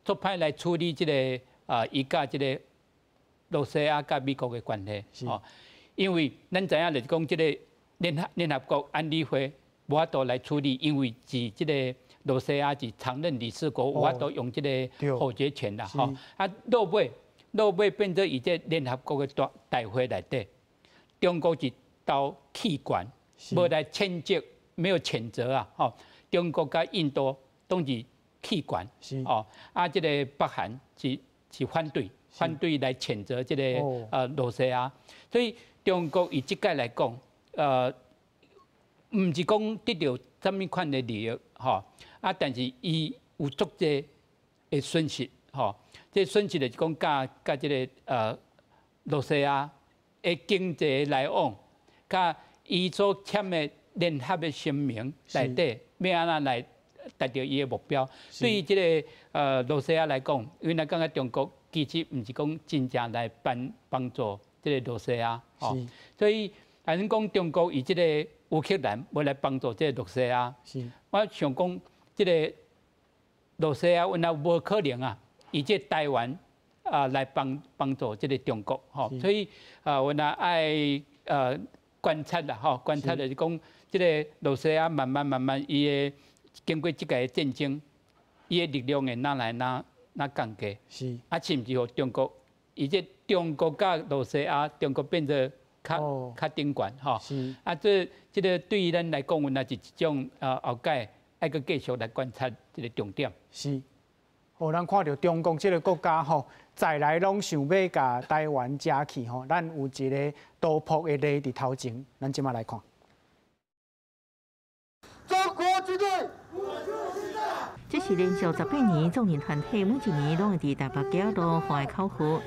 Speaker 2: 歹来处理即个伊甲即个罗西亚甲美国的关系，因为咱知影就是讲即个联合国安理会无法度来处理，因为是即个。罗西亚是常任理事国，有法度用这个否决权啦，落尾变做伊这联合国的大会内底，中国一刀弃管，无来谴责，没有谴责啊，吼，中国甲印度都是弃管，哦，这个北韩是反对来谴责这个罗西亚，所以中国以这个来讲，唔是讲得到什么款的利益，吼，但是伊有足济的损失，吼，这损失就是讲甲这个罗西亚的经济来往，甲伊所签的联合的声明内底，要安怎来达到伊的目标？对于这个罗西亚来讲，因为咱感觉中国其实唔是讲真正来帮助这个罗西亚，哦，所以咱讲中国以这个乌克兰要来帮助这个罗西亚，我想讲这个罗西亚原来无可能啊，以这台湾来帮助这个中国，吼，所以我呢爱观察啦，吼，观察就是讲这个罗西亚慢慢伊的经过这个战争，伊的力量会哪来哪降低，是甚至乎中国，以这中国甲罗西亚，中国变得较顶悬，吼，这个对于咱来讲，那是一种后届爱个继续来观察这个重点。
Speaker 1: 是，咱看到中共这个国家吼，再来拢想要甲台湾夹去吼，咱有一个刀破的例伫头前，咱即马来看。
Speaker 9: 中国军队。这是连续18年，众人团体每一年拢会伫台北街路花的口号，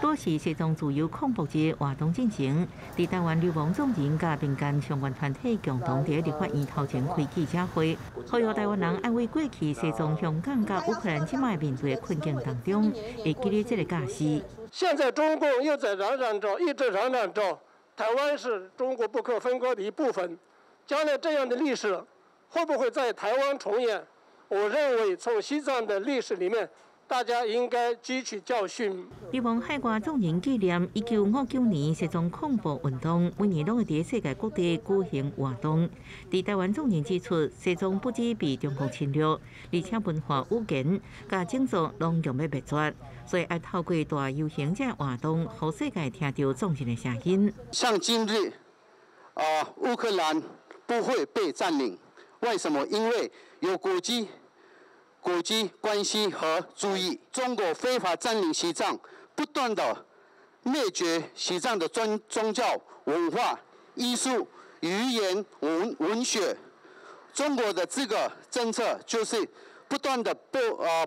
Speaker 9: 都是西藏自由抗暴节活动进行。伫台湾流亡众人甲民间相关团体共同伫立法院头前开记者会，呼吁台湾人安慰过去西藏、香港甲乌克兰即卖面对的困境当中，会记得这个假释。
Speaker 3: 现在中共又在嚷嚷着，一直嚷嚷着，台湾是中国不可分割的一部分。将来这样的历史会不会在台湾重演？我认为从西藏的历史里面，大家应该汲取教训。
Speaker 9: 希望海外众人纪念1959年西藏抗暴运动，每年拢会伫世界各地举行活动。伫台湾众人指出，西藏不止被中国侵略，而且文化语言、甲种族拢用要灭绝，所以要透过大游行这活动，让世界听到众人的声音。
Speaker 10: 像今日，乌克兰不会被占领，为什么？因为有国际关系和注意，中国非法占领西藏，不断的灭绝西藏的宗教、文化、艺术、语言、文学。中国的这个政策就是不断的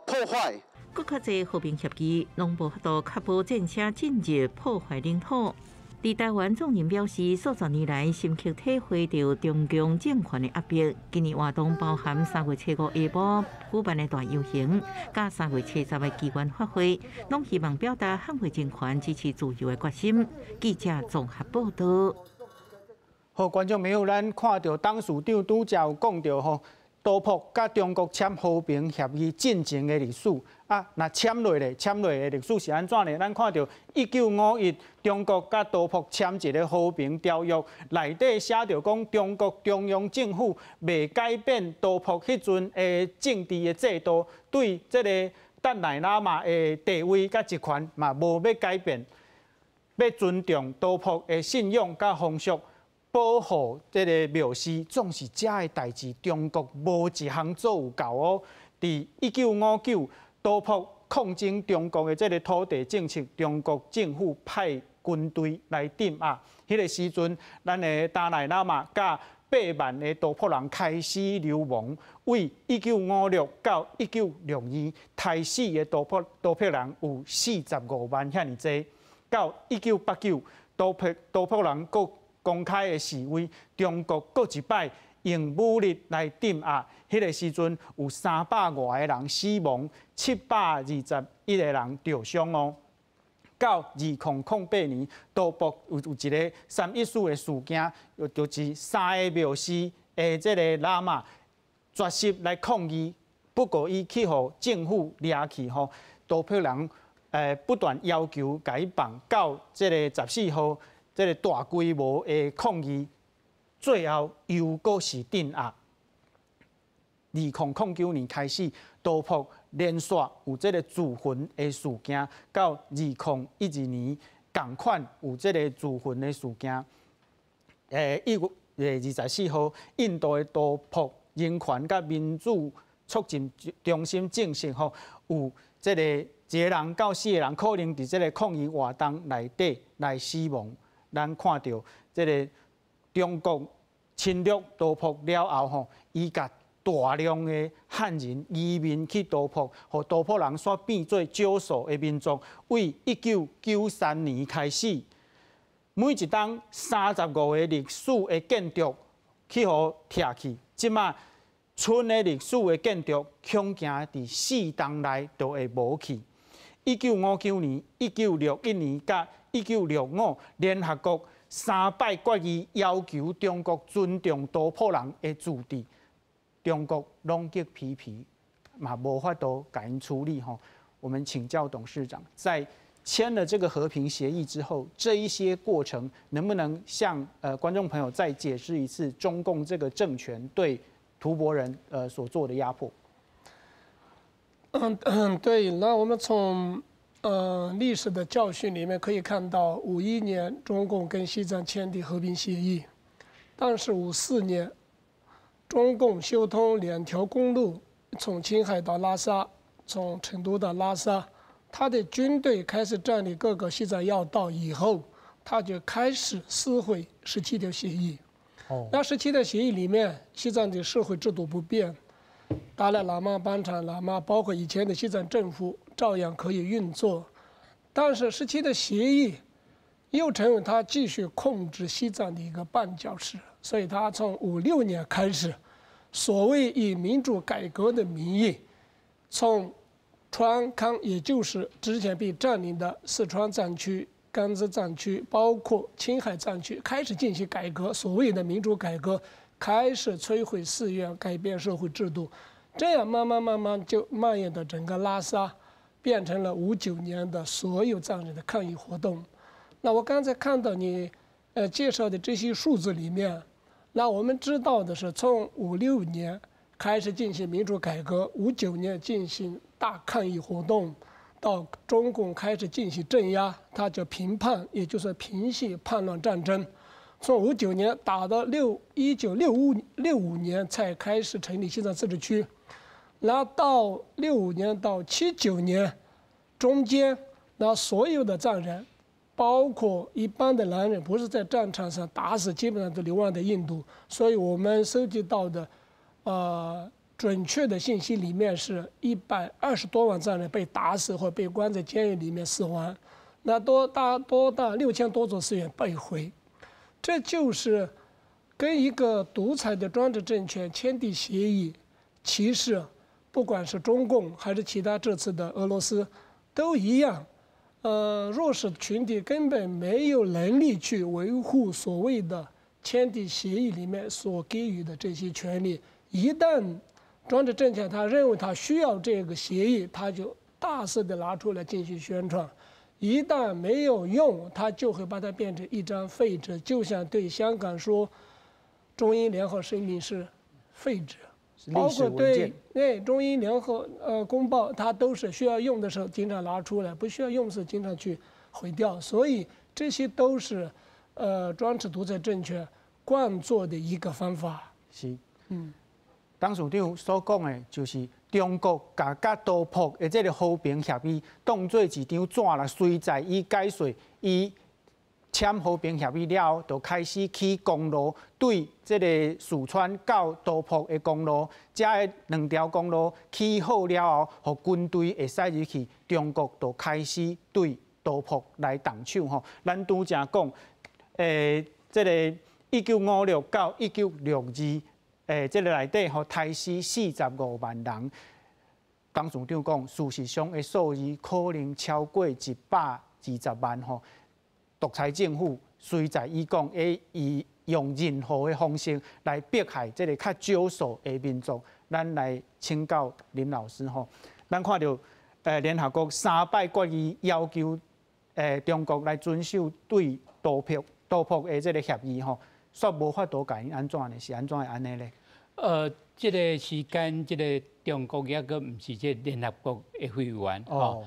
Speaker 10: 破坏。
Speaker 9: 更较侪和平协议，拢无法度确保战车进入破坏领土。伫台湾众人表示，数十年来深刻体会到中共政权的压迫。今年活动包含3月7日下晡举办的大游行，甲3月70日的机关发挥，拢希望表达捍卫政权、支持自由的决心。记者综合报道。
Speaker 1: 好，观众朋友，咱看到董事长拄则有讲到吼，杜甫甲中国签和平协议进程的历史啊，那签落的历史是安怎呢？咱看到1951，中国甲杜甫签一个和平条约，内底写着讲中国中央政府未改变杜甫迄阵的政治的制度，对这个达赖喇嘛的地位甲职权嘛无要改变，要尊重杜甫的信仰甲风俗。保护这个庙寺，总是这的代志，中国无一项做有够哦。伫1959，杜甫抗争中国的这个土地政策，中国政府派军队来镇压。迄个时阵，咱的达赖喇嘛甲8万的杜甫人开始流亡。为1956到1962，杀死的杜甫人有45万遐尼济。到1989，杜甫人国公开的示威，中国搁一摆用武力来镇压。迄个时阵有300外个人死亡，721个人受伤哦。到2008年，杜甫有一个314的事件，就是3个庙寺的这个喇嘛绝食来抗议，不过伊去互政府掠去吼，杜甫人不断要求解放。到这个14号。这个大规模的抗议，最后又搁是镇压。2009年开始，杜甫连续有这个自焚的事件，到2012年，同款有这个自焚的事件。1月24号，印度的多朴人权甲民主促进中心证实吼，有这个1个人到4个人可能伫这个抗议活动内底来死亡。咱看到这个中国侵略多朴了后吼，伊甲大量的汉人移民去多朴，和多朴人煞变做少数的民族。为1993年开始，每一栋35个历史的建筑去互拆去，即马村的历史的建筑恐惊伫4栋内都会无去。1959年、1961年甲1965，联合国300决议要求中国尊重多朴人的主地。中国拢极批评，嘛无法度甲因处理吼。我们请教董事长，在签了这个和平协议之后，这一些过程能不能向观众朋友再解释一次中共这个政权对吐蕃人所做的压迫？
Speaker 3: 对。那我们从历史的教训里面可以看到，51年中共跟西藏签订和平协议，但是54年。中共修通2条公路，从青海到拉萨，从成都到拉萨，他的军队开始占领各个西藏要道以后，他就开始撕毁17条协议。那17条协议里面，西藏的社会制度不变，达赖喇嘛、班禅喇嘛，包括以前的西藏政府照样可以运作。但是17条协议又成为他继续控制西藏的一个绊脚石。所以他从56年开始，所谓以民主改革的名义，从川康，也就是之前被占领的四川藏区、甘孜藏区，包括青海藏区，开始进行改革，所谓的民主改革，开始摧毁寺院，改变社会制度，这样慢慢就蔓延到整个拉萨，变成了59年的所有藏人的抗议活动。那我刚才看到你介绍的这些数字里面。那我们知道的是，从56年开始进行民主改革，59年进行大抗议活动，到中共开始进行镇压，它叫平叛，也就是平息叛乱战争。从59年打到1965年才开始成立西藏自治区，然后到65年到79年中间，那所有的藏人。包括一般的男人，不是在战场上打死，基本上都流亡到印度。所以我们收集到的，准确的信息里面是120多万藏人被打死或被关在监狱里面死亡，那多达6000多座寺院被毁。这就是跟一个独裁的专制政权签订协议，其实不管是中共还是其他这次的俄罗斯，都一样。弱势群体根本没有能力去维护所谓的签订协议里面所给予的这些权利。一旦专制政权他认为他需要这个协议，他就大肆的拿出来进行宣传；一旦没有用，他就会把它变成一张废纸，就像对香港说中英联合声明是废纸。包括对中英联合公报，它都是需要用的时候经常拿出来，不需要用的时候经常去毁掉。所以这些都是专制独裁政权惯做的一个方法。
Speaker 1: 是，董事长所讲的，就是中国甲多朴的这个和平协议当做一张纸啦，随在伊解说伊。签和平协议了后，就开始起公路，对这个四川到多朴的公路，这2条公路起好了后，互军队会使入去，中国就开始对多朴来动手吼。咱拄则讲，这个1956到1962，这个内底吼杀死45万人。董事长讲，事实上的数字可能超过120万吼。独裁政府虽在伊讲，以用任何的方式来迫害这个较少数的民族，咱来请教林老师吼。咱看到联合国300决议要求中国来遵守对多朴的这个协议吼，煞无法度甲因安怎呢？是安怎会安尼呢？
Speaker 2: 这个时间，这个中国也个唔是这联合国的会员吼，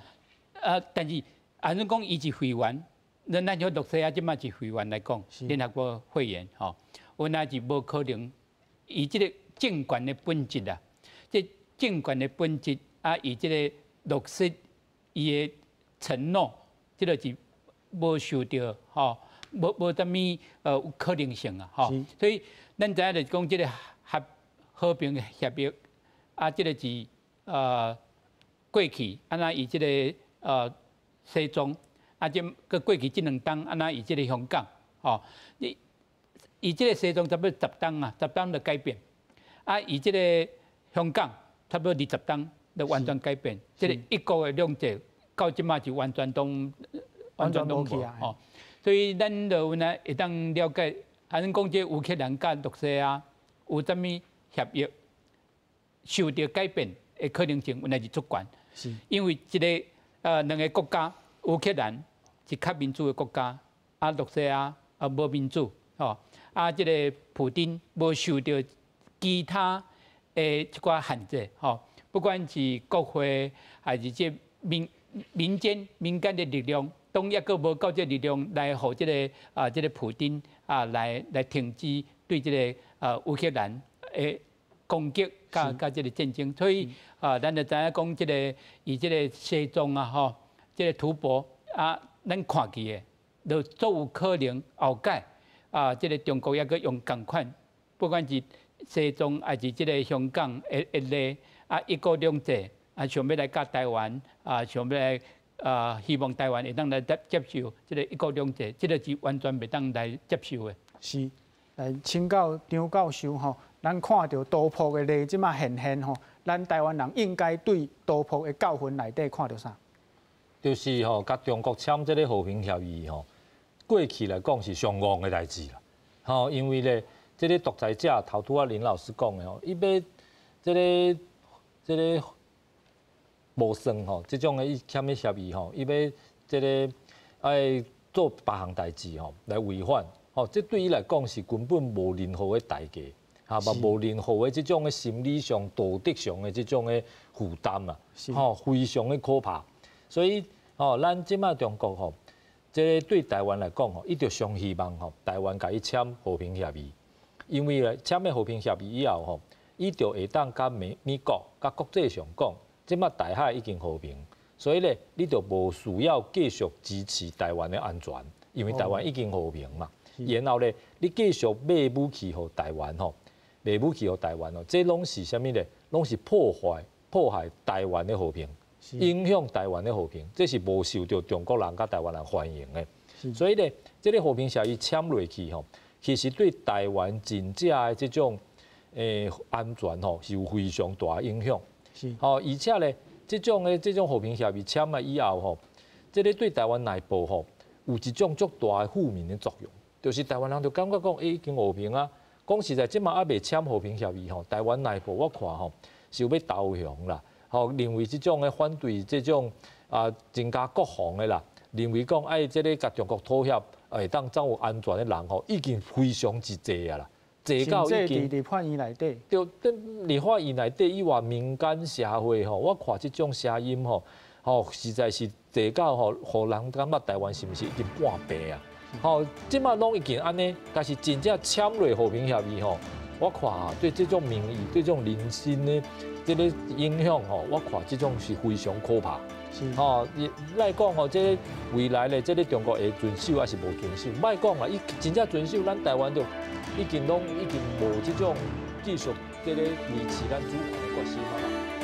Speaker 2: 但是按怎讲，伊是会员。咱像陆西亚即马是会员来讲，联合国会员吼，我那是无可能以这个政权的本质啊，这政权的本质啊，以这个落实伊的承诺，这个是无受到吼，无啥物有可能性啊，吼，所以咱知影就是讲这个和平协约啊，这个是过去安那以这个西藏啊，这个过去这2档安那以这个香港吼，以这个西藏差不多10档啊，10档就改变，啊，以这个香港差不多20档就完全改变，这个一国的两制到即马就完全都无啊，吼，所以咱就有会当了解，啊，咱讲这乌克兰甲陆西亚有啥物协约受到改变的可能性，原来是足悬。因为一个2个国家，乌克兰是较民主的国家，啊，陆西亚无民主，吼，啊，这个普丁无受到其他的一寡限制，吼，不管是国会还是这民间的力量，当抑个无够这力量来互这个这个普丁来停止对这个乌克兰的攻击甲这个战争，所以咱就知影讲这个以这个西藏啊吼，这个吐蕃啊，咱看起的，就足有可能后改这个中国抑个用共款，不管是西藏还是这个香港的一国两制想要来甲台湾想要来希望台湾会当来接受这个一国两制，这个是完全袂当来接受的。
Speaker 1: 是，来请教张教授吼。咱看到刀破的例即马现现吼，咱台湾人应该对刀破的教训内底看到啥？
Speaker 4: 就是吼，甲中国签这个和平协议吼，过去来讲是上戆的代志啦。吼，因为咧，这个独裁者头拄林老师讲的吼，伊要这个无算吼，这种的签的协议吼，伊要这个爱做别项代志吼来违反，吼，这对伊来讲是根本无任何的代价。无任何的这种的心理上、道德上的这种的负担啊，非常的可怕。所以，咱即马中国吼，这对台湾来讲吼，伊就上希望吼，台湾甲伊签和平协议，因为咧签了和平协议以后吼，伊就会当甲美国、甲国际上讲，即马台海已经和平，所以咧，你就无需要继续支持台湾的安全，因为台湾已经和平嘛。然后咧，你继续买武器给台湾吼。卖武器给台湾哦，这拢是啥物咧？拢是破坏台湾的和平，影响台湾的和平，这是无受到中国人甲台湾人欢迎的。所以咧，这个和平协议签落去吼，其实对台湾真正的这种安全吼是有非常大的影响。而且咧，这种和平协议签了以后吼，这个对台湾内部吼有一种足大的负面的作用，就是台湾人就感觉讲，已经和平啊。讲实在，即马还未签和平协议吼，台湾内部我看吼是要投降啦，吼认为即种的反对即种增加国防的啦，认为讲即个甲中国妥协，会当掌握安全的人吼，已经非常之济啊啦，济到已经。
Speaker 1: 立法院内底。
Speaker 4: 就立法院内底以外民间社会吼，我看即种声音吼实在是济到互人感觉台湾是毋是已经半白啊？即马拢已经安尼，但是真正签落和平协议吼，我看对这种民意、对这种人心的这个影响吼，我看这种是非常可怕。来讲吼，这未来咧，这个中国会遵守还是无遵守？莫讲啦，伊真正遵守，咱台湾就已经无这种继续这个维持咱主权的决心啊。